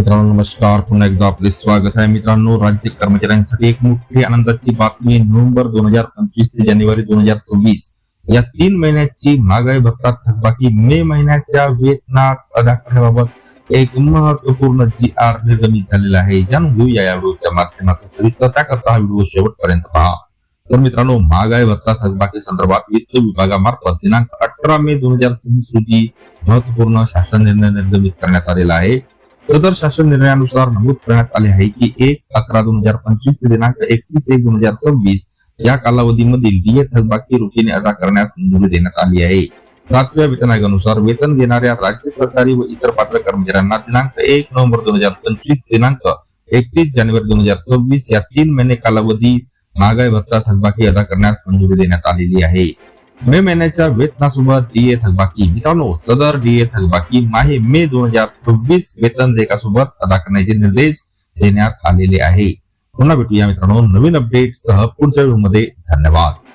मित्रांनो नमस्कार, पुन्हा एकदा आपले स्वागत आहे. मित्रांनो, राज्य कर्मचाऱ्यांसाठी एक मोठी आनंदाची बातमी. नोव्हेंबर 2025 ते जानेवारी 2026 या 3 महिन्याची महागाई भत्ता थकबाकी मे महिन्याच्या वेतनात अदा करण्याबाबत एक महत्वपूर्ण GR निर्गमित झालेला आहे. जाणून घेऊया या व्हिडिओच्या माध्यमातून. सविस्तर त्याकरता हा व्हिडिओ शेवटपर्यंत पहा. तर मित्रांनो, महागाई भत्ता थकबाकी संदर्भात वित्त विभागामार्फत दिनांक 18 मे 2026 रोजी महत्वपूर्ण शासन निर्णय निर्गमित करण्यात आलेला आहे. सदर शासन निर्णयानुसार नमूद करण्यात आले आहे की 1/11/2025 ते दिनांक 31/1/2026 या कालावधीमधील DA थकबाकी रोखीने अदा करण्यास मंजुरी देण्यात आली आहे. 7व्या वेतन आयोगानुसार वेतन घेणाऱ्या राज्य सरकारी व इतर पात्र कर्मचाऱ्यांना दिनांक 1 नोव्हेंबर 2025 दिनांक 31 जानेवारी 2026 या 3 महिने कालावधी महागाई भत्ता थकबाकी अदा करण्यास मंजुरी देण्यात आलेली आहे. मे महिन्याच्या वेतनासोबत DA थकबाकी. मित्रांनो, सदर DA थकबाकी माहे मे 2026 वेतन देयकासोबत अदा करण्याचे निर्देश देण्यात आलेले आहे. पुन्हा भेटूया मित्रांनो नवीन अपडेट सह पुढच्या व्हिडिओमध्ये. धन्यवाद.